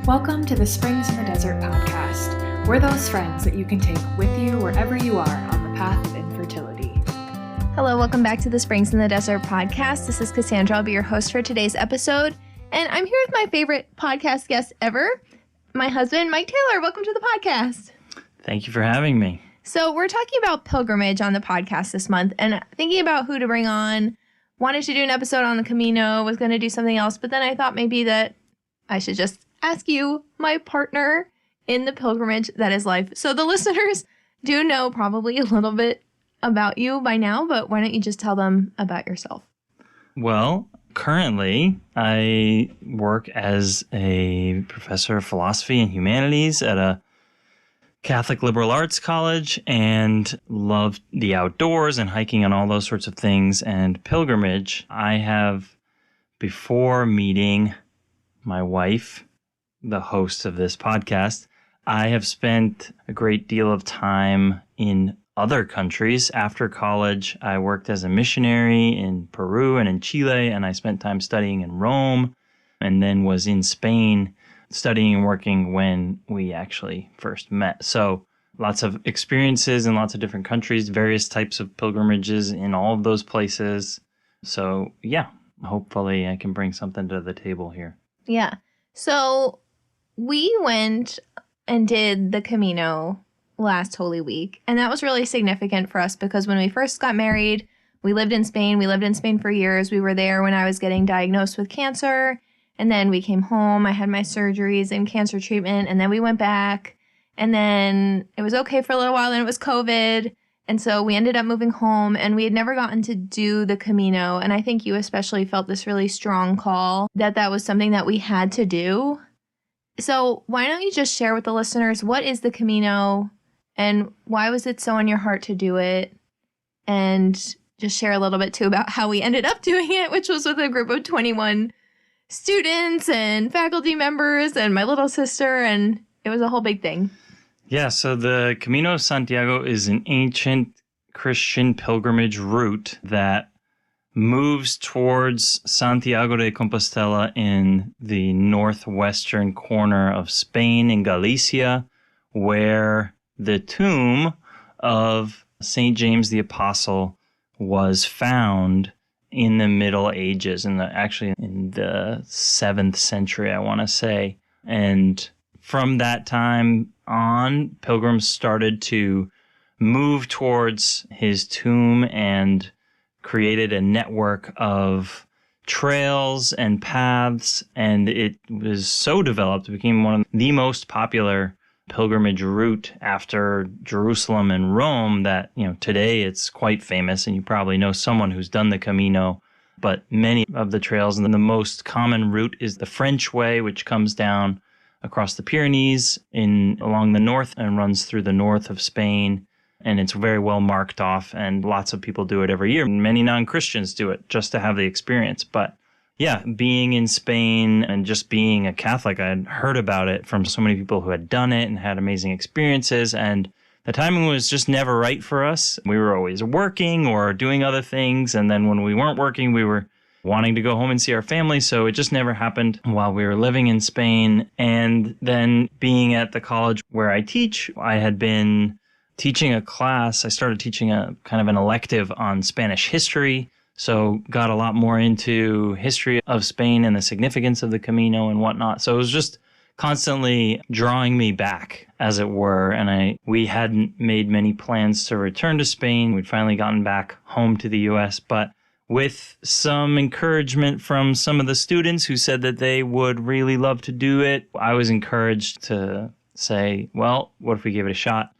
Welcome to the Springs in the Desert podcast. We're those friends that you can take with you wherever you are on the path of infertility. Hello, welcome back to the Springs in the Desert podcast. This is Cassandra. I'll be your host for today's episode. And I'm here with my favorite podcast guest ever, my husband, Mike Taylor. Welcome to the podcast. Thank you for having me. So we're talking about pilgrimage on the podcast this month and thinking about who to bring on. Wanted to do an episode on the Camino, was going to do something else, but then I thought maybe that I should just ask you, my partner in the pilgrimage that is life. So the listeners do know probably a little bit about you by now, but why don't you just tell them about yourself? Well, currently I work as a professor of philosophy and humanities at a Catholic liberal arts college and love the outdoors and hiking and all those sorts of things. And pilgrimage, I have, before meeting my wife, the host of this podcast, I have spent a great deal of time in other countries. After college, I worked as a missionary in Peru and in Chile, and I spent time studying in Rome, and then was in Spain studying and working when we actually first met. So lots of experiences in lots of different countries, various types of pilgrimages in all of those places. So yeah, hopefully I can bring something to the table here. Yeah. So we went and did the Camino last Holy Week, and that was really significant for us because when we first got married, we lived in Spain. We lived in Spain for years. We were there when I was getting diagnosed with cancer, and then we came home. I had my surgeries and cancer treatment, and then we went back, and then it was okay for a little while, then it was COVID, and so we ended up moving home, and we had never gotten to do the Camino, and I think you especially felt this really strong call that was something that we had to do. So why don't you just share with the listeners, what is the Camino and why was it so on your heart to do it? And just share a little bit too about how we ended up doing it, which was with a group of 21 students and faculty members and my little sister, and it was a whole big thing. Yeah, so the Camino of Santiago is an ancient Christian pilgrimage route that moves towards Santiago de Compostela in the northwestern corner of Spain in Galicia, where the tomb of St. James the Apostle was found in the Middle Ages, actually in the 7th century, I want to say. And from that time on, pilgrims started to move towards his tomb and created a network of trails and paths, and it was so developed, it became one of the most popular pilgrimage route after Jerusalem and Rome that, today it's quite famous, and you probably know someone who's done the Camino, but many of the trails, and the most common route is the French Way, which comes down across the Pyrenees along the north and runs through the north of Spain. And it's very well marked off, and lots of people do it every year. Many non-Christians do it just to have the experience. But yeah, being in Spain and just being a Catholic, I had heard about it from so many people who had done it and had amazing experiences. And the timing was just never right for us. We were always working or doing other things. And then when we weren't working, we were wanting to go home and see our family. So it just never happened while we were living in Spain. And then being at the college where I teach, I had been teaching a class. I started teaching a kind of an elective on Spanish history. So got a lot more into history of Spain and the significance of the Camino and whatnot. So it was just constantly drawing me back, as it were. And we hadn't made many plans to return to Spain. We'd finally gotten back home to the US, but with some encouragement from some of the students who said that they would really love to do it, I was encouraged to say, well, what if we give it a shot?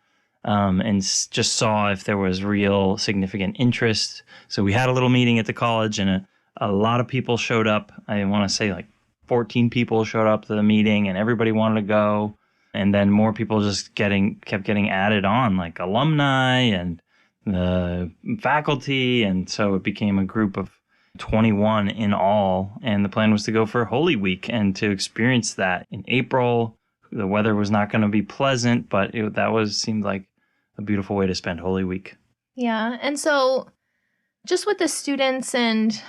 And just saw if there was real significant interest. So we had a little meeting at the college, and a lot of people showed up. I want to say like 14 people showed up to the meeting, and everybody wanted to go. And then more people just kept getting added on, like alumni and the faculty. And so it became a group of 21 in all. And the plan was to go for Holy Week and to experience that in April. The weather was not going to be pleasant, but seemed like a beautiful way to spend Holy Week. Yeah. And so just with the students and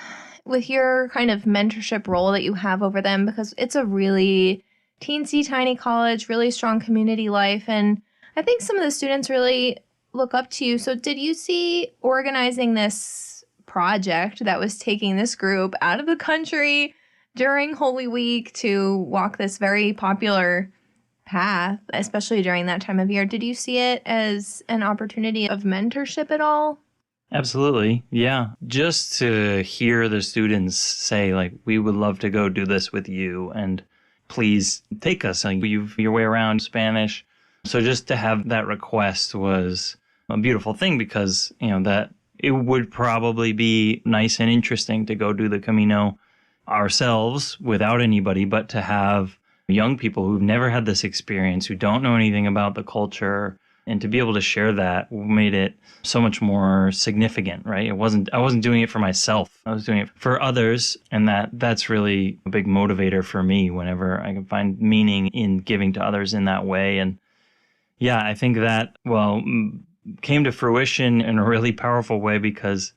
with your kind of mentorship role that you have over them, because it's a really teensy tiny college, really strong community life. And I think some of the students really look up to you. So did you see organizing this project that was taking this group out of the country during Holy Week to walk this very popular path, especially during that time of year? Did you see it as an opportunity of mentorship at all? Absolutely. Yeah. Just to hear the students say, like, we would love to go do this with you and please take us. Like, your way around Spanish. So just to have that request was a beautiful thing because, that it would probably be nice and interesting to go do the Camino ourselves without anybody, but to have young people who've never had this experience, who don't know anything about the culture, and to be able to share that made it so much more significant, right? I wasn't doing it for myself. I was doing it for others. And that's really a big motivator for me whenever I can find meaning in giving to others in that way. And yeah, I think that, came to fruition in a really powerful way because,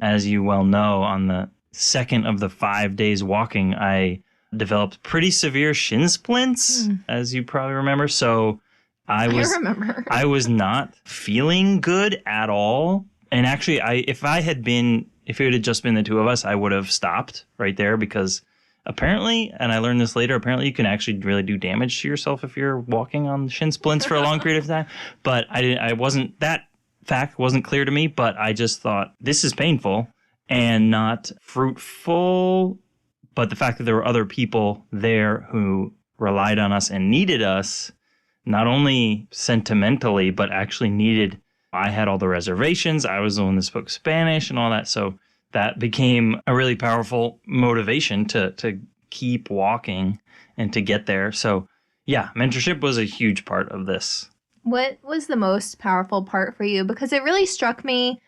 as you well know, on the second of the 5 days walking, I developed pretty severe shin splints, as you probably remember. So I remember. I was not feeling good at all. And actually, if it had just been the two of us, I would have stopped right there because apparently, and I learned this later, apparently you can actually really do damage to yourself if you're walking on shin splints for a long period of time. But that fact wasn't clear to me, but I just thought this is painful and not fruitful. But the fact that there were other people there who relied on us and needed us, not only sentimentally, but actually needed. I had all the reservations. I was the one that spoke Spanish and all that. So that became a really powerful motivation to keep walking and to get there. So yeah, mentorship was a huge part of this. What was the most powerful part for you? Because it really struck me,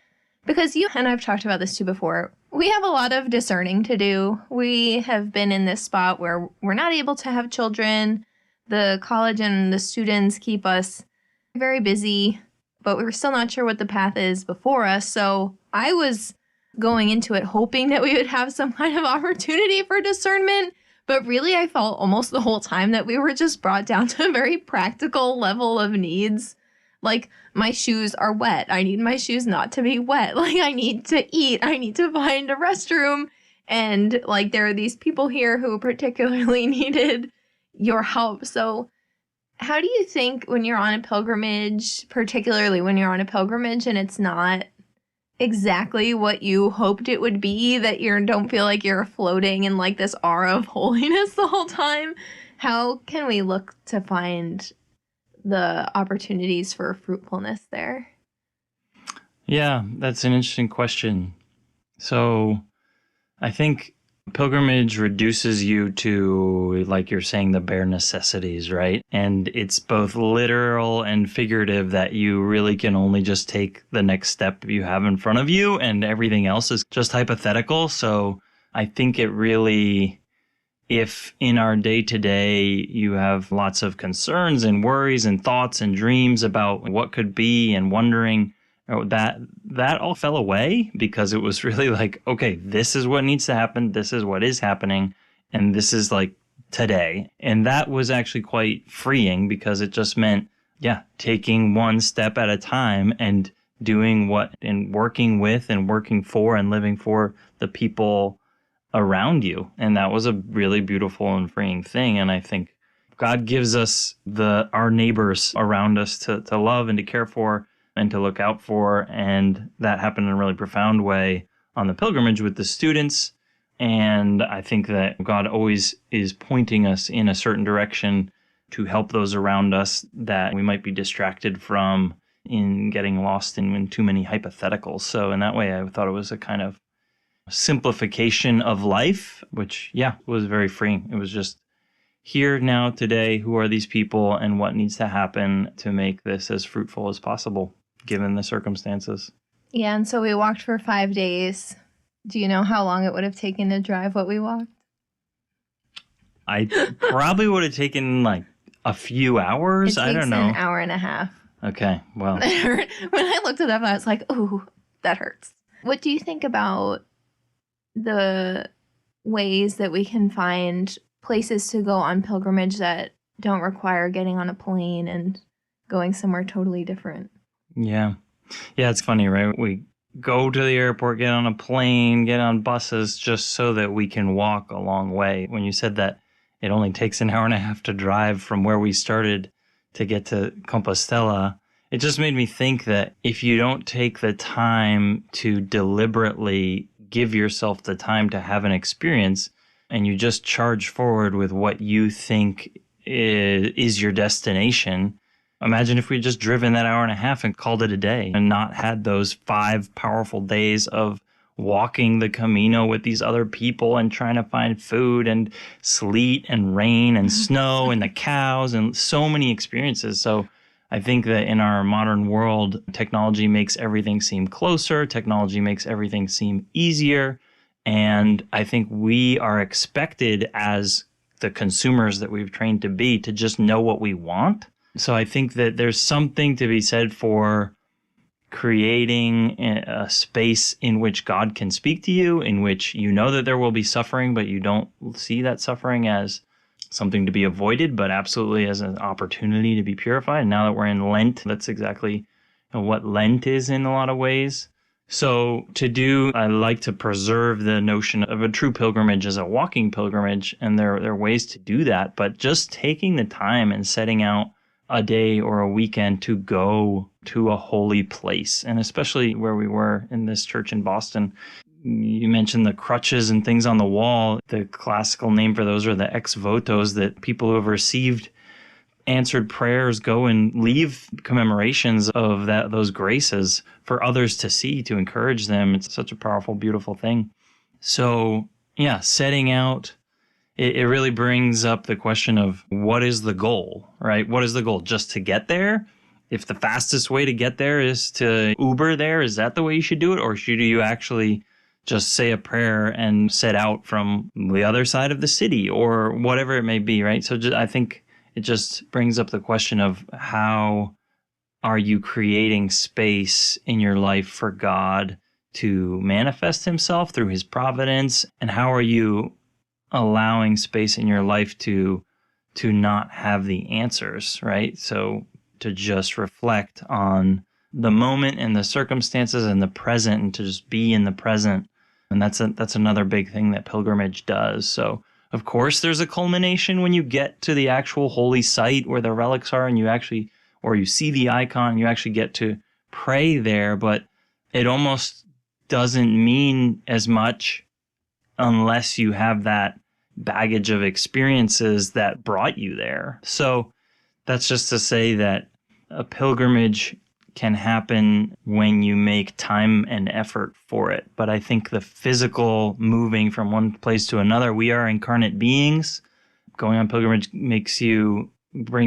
because you and I've talked about this too before. We have a lot of discerning to do. We have been in this spot where we're not able to have children. The college and the students keep us very busy, but we were still not sure what the path is before us. So I was going into it hoping that we would have some kind of opportunity for discernment. But really, I felt almost the whole time that we were just brought down to a very practical level of needs. Like, my shoes are wet. I need my shoes not to be wet. Like, I need to eat. I need to find a restroom. And, like, there are these people here who particularly needed your help. So how do you think when you're on a pilgrimage, particularly when you're on a pilgrimage and it's not exactly what you hoped it would be, that you don't feel like you're floating in like this aura of holiness the whole time, how can we look to find the opportunities for fruitfulness there? Yeah, that's an interesting question. So I think pilgrimage reduces you to, like you're saying, the bare necessities, right? And it's both literal and figurative that you really can only just take the next step you have in front of you, and everything else is just hypothetical. So I think it really, if in our day-to-day you have lots of concerns and worries and thoughts and dreams about what could be and wondering, that all fell away because it was really like, okay, this is what needs to happen. This is what is happening. And this is like today. And that was actually quite freeing because it just meant, taking one step at a time and doing and working with and working for and living for the people around you. And that was a really beautiful and freeing thing. And I think God gives us our neighbors around us to love and to care for and to look out for. And that happened in a really profound way on the pilgrimage with the students. And I think that God always is pointing us in a certain direction to help those around us that we might be distracted from in getting lost in too many hypotheticals. So in that way, I thought it was a kind of simplification of life, which, was very freeing. It was just here, now, today, who are these people and what needs to happen to make this as fruitful as possible, given the circumstances. Yeah, and so we walked for 5 days. Do you know how long it would have taken to drive what we walked? I probably would have taken like a few hours. I don't know. It takes an hour and a half. Okay, well. When I looked it up, I was like, ooh, that hurts. What do you think about the ways that we can find places to go on pilgrimage that don't require getting on a plane and going somewhere totally different. Yeah. Yeah, it's funny, right? We go to the airport, get on a plane, get on buses just so that we can walk a long way. When you said that it only takes an hour and a half to drive from where we started to get to Compostela, it just made me think that if you don't take the time to deliberately give yourself the time to have an experience and you just charge forward with what you think is your destination, imagine if we just driven that hour and a half and called it a day and not had those 5 powerful days of walking the Camino with these other people and trying to find food and sleet and rain and snow and the cows and so many experiences. So I think that in our modern world, technology makes everything seem closer. Technology makes everything seem easier. And I think we are expected as the consumers that we've trained to be to just know what we want. So I think that there's something to be said for creating a space in which God can speak to you, in which you know that there will be suffering, but you don't see that suffering as something to be avoided, but absolutely as an opportunity to be purified. And now that we're in Lent, that's exactly what Lent is in a lot of ways. So I like to preserve the notion of a true pilgrimage as a walking pilgrimage, and there are ways to do that, but just taking the time and setting out a day or a weekend to go to a holy place. And especially where we were in this church in Boston, you mentioned the crutches and things on the wall. The classical name for those are the ex votos, that people who have received answered prayers go and leave commemorations of those graces for others to see, to encourage them. It's such a powerful, beautiful thing. So yeah, setting out, it really brings up the question of what is the goal, right? What is the goal? Just to get there? If the fastest way to get there is to Uber there, is that the way you should do it? Or should you actually just say a prayer and set out from the other side of the city or whatever it may be, right? So I think it just brings up the question of how are you creating space in your life for God to manifest himself through his providence? And how are you allowing space in your life to not have the answers, right? So to just reflect on the moment and the circumstances and the present, and to just be in the present. And that's another big thing that pilgrimage does. So of course there's a culmination when you get to the actual holy site where the relics are, and you see the icon and you actually get to pray there, but it almost doesn't mean as much unless you have that baggage of experiences that brought you there. So that's just to say that a pilgrimage can happen when you make time and effort for it. But I think the physical moving from one place to another, we are incarnate beings. Going on pilgrimage brings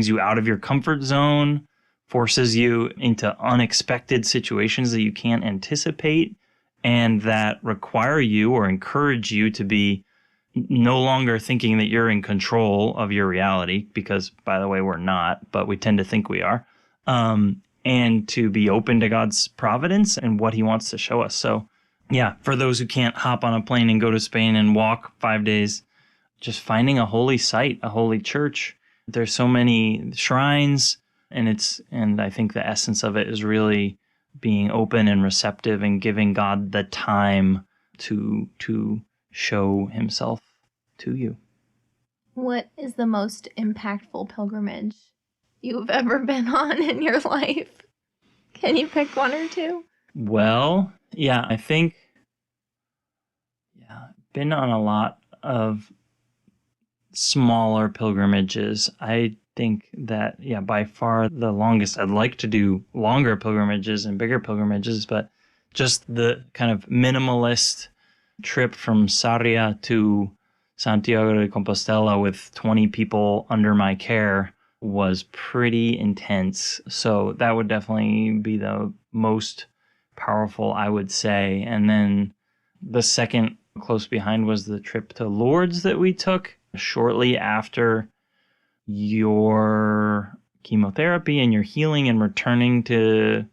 you out of your comfort zone, forces you into unexpected situations that you can't anticipate, and that require you or encourage you to be no longer thinking that you're in control of your reality, because, by the way, we're not, but we tend to think we are, and to be open to God's providence and what he wants to show us. So, yeah, for those who can't hop on a plane and go to Spain and walk 5 days, just finding a holy site, a holy church. There's so many shrines, and I think the essence of it is really being open and receptive and giving God the time to show himself to you. What is the most impactful pilgrimage you've ever been on in your life? Can you pick one or two? Well, yeah, I think, been on a lot of smaller pilgrimages. I think that, by far the longest. I'd like to do longer pilgrimages and bigger pilgrimages, but just the kind of minimalist trip from Sarria to Santiago de Compostela with 20 people under my care was pretty intense. So that would definitely be the most powerful, I would say. And then the second close behind was the trip to Lourdes that we took shortly after your chemotherapy and your healing and returning to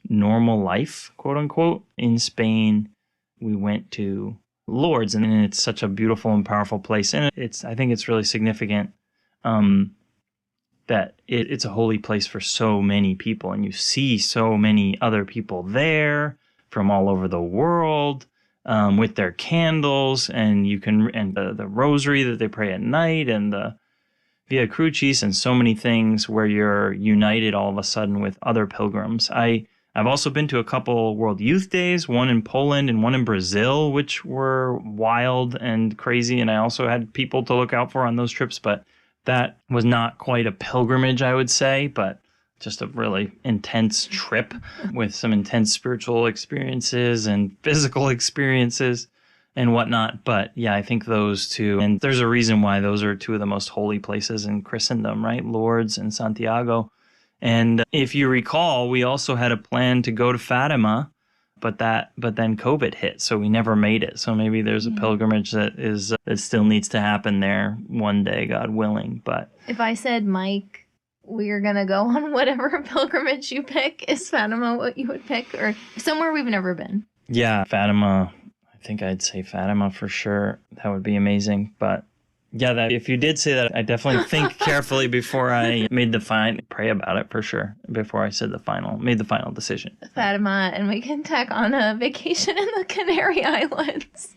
normal life, quote unquote, in Spain. We went to Lourdes, and it's such a beautiful and powerful place. And I think it's really significant that it's a holy place for so many people, and you see so many other people there from all over the world with their candles, and the rosary that they pray at night, and the Via Crucis, and so many things where you're united all of a sudden with other pilgrims. I've also been to a couple World Youth Days, one in Poland and one in Brazil, which were wild and crazy, and I also had people to look out for on those trips, but that was not quite a pilgrimage, I would say, but just a really intense trip with some intense spiritual experiences and physical experiences and whatnot. But yeah, I think those two, and there's a reason why those are two of the most holy places in Christendom, right? Lourdes and Santiago. And if you recall, we also had a plan to go to Fatima, but then COVID hit, so we never made it. So maybe there's a pilgrimage that still needs to happen there one day, God willing. But if I said, Mike, we're gonna go on whatever pilgrimage you pick, is Fatima what you would pick, or somewhere we've never been? Yeah, Fatima. I think I'd say Fatima for sure. That would be amazing. But yeah, if you did say that, I definitely think carefully before I pray about it for sure, before I made the final decision. Fatima, and we can tack on a vacation in the Canary Islands.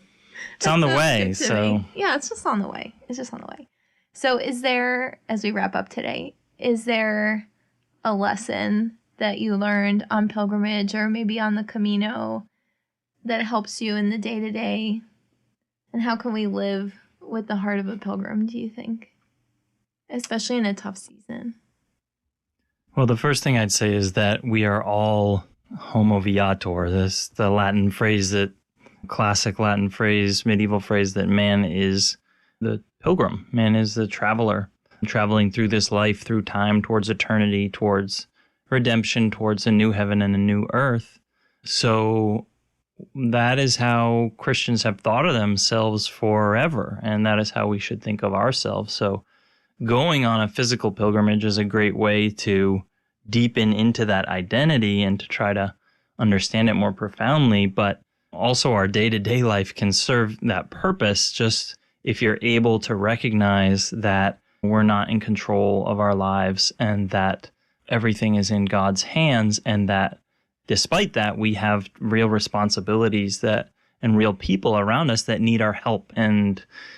It's on the way, so. Yeah, it's just on the way. So is there, as we wrap up today, is there a lesson that you learned on pilgrimage or maybe on the Camino that helps you in the day-to-day? And how can we live with the heart of a pilgrim, do you think? Especially in a tough season. Well, the first thing I'd say is that we are all homo viator. The Latin phrase, classic Latin phrase, medieval phrase, that man is the pilgrim. Man is the traveler, traveling through this life, through time, towards eternity, towards redemption, towards a new heaven and a new earth. So that is how Christians have thought of themselves forever, and that is how we should think of ourselves. So going on a physical pilgrimage is a great way to deepen into that identity and to try to understand it more profoundly, but also our day-to-day life can serve that purpose, just if you're able to recognize that we're not in control of our lives and that everything is in God's hands, and that despite that, we have real responsibilities and real people around us that need our help,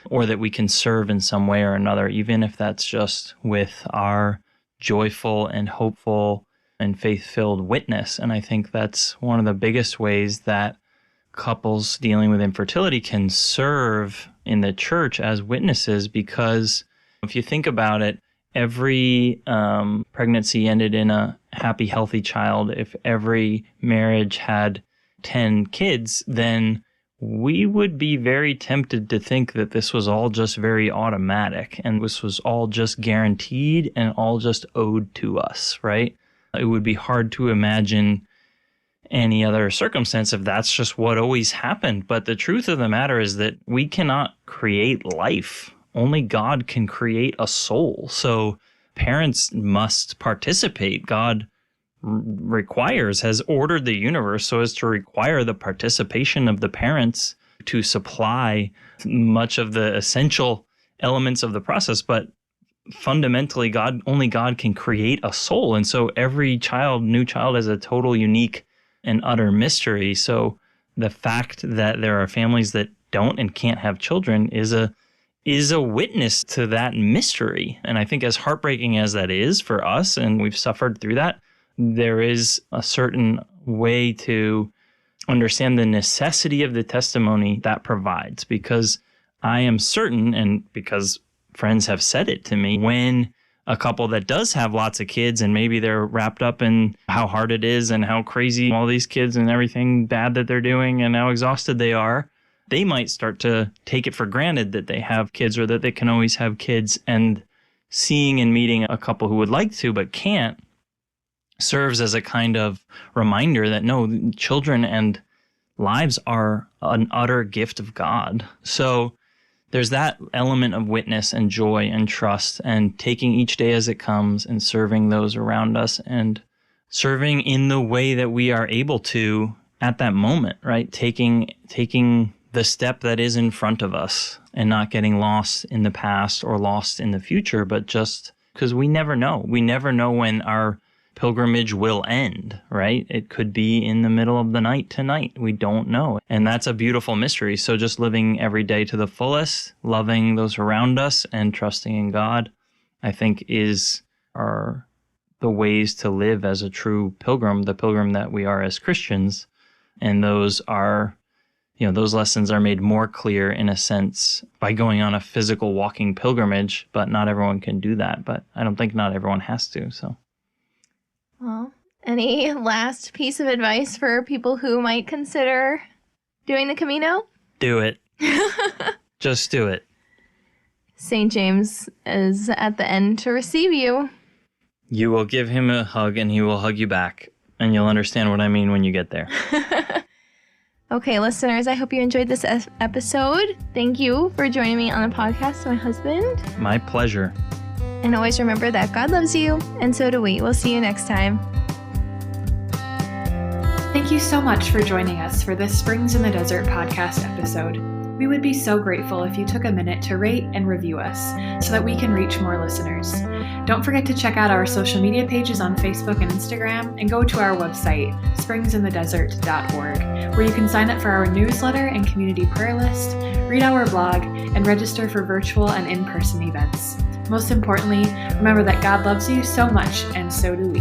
or that we can serve in some way or another, even if that's just with our joyful and hopeful and faith-filled witness. And I think that's one of the biggest ways that couples dealing with infertility can serve in the church as witnesses, because if you think about it, every pregnancy ended in a happy, healthy child. If every marriage had 10 kids, then we would be very tempted to think that this was all just very automatic and this was all just guaranteed and all just owed to us, right? It would be hard to imagine any other circumstance if that's just what always happened. But the truth of the matter is that we cannot create life. Only God can create a soul. So parents must participate. God has ordered the universe so as to require the participation of the parents to supply much of the essential elements of the process. But fundamentally, only God can create a soul. And so every new child is a total unique and utter mystery. So the fact that there are families that don't and can't have children is a witness to that mystery. And I think as heartbreaking as that is for us, and we've suffered through that, there is a certain way to understand the necessity of the testimony that provides. Because I am certain, and because friends have said it to me, when a couple that does have lots of kids and maybe they're wrapped up in how hard it is and how crazy all these kids and everything bad that they're doing and how exhausted they are, they might start to take it for granted that they have kids or that they can always have kids. And seeing and meeting a couple who would like to but can't serves as a kind of reminder that no, children and lives are an utter gift of God. So there's that element of witness and joy and trust and taking each day as it comes and serving those around us and serving in the way that we are able to at that moment, right? Taking the step that is in front of us and not getting lost in the past or lost in the future, but just because we never know. We never know when our pilgrimage will end, right? It could be in the middle of the night tonight. We don't know. And that's a beautiful mystery. So just living every day to the fullest, loving those around us and trusting in God, I think are the ways to live as a true pilgrim, the pilgrim that we are as Christians. And those are, those lessons are made more clear in a sense by going on a physical walking pilgrimage, but not everyone can do that. But I don't think not everyone has to, so. Well, any last piece of advice for people who might consider doing the Camino? Do it. Just do it. St. James is at the end to receive you. You will give him a hug and he will hug you back. And you'll understand what I mean when you get there. Okay, listeners, I hope you enjoyed this episode. Thank you for joining me on the podcast, my husband. My pleasure. And always remember that God loves you, and so do we. We'll see you next time. Thank you so much for joining us for this Springs in the Desert podcast episode. We would be so grateful if you took a minute to rate and review us so that we can reach more listeners. Don't forget to check out our social media pages on Facebook and Instagram, and go to our website, springsinthedesert.org, where you can sign up for our newsletter and community prayer list, read our blog, and register for virtual and in-person events. Most importantly, remember that God loves you so much, and so do we.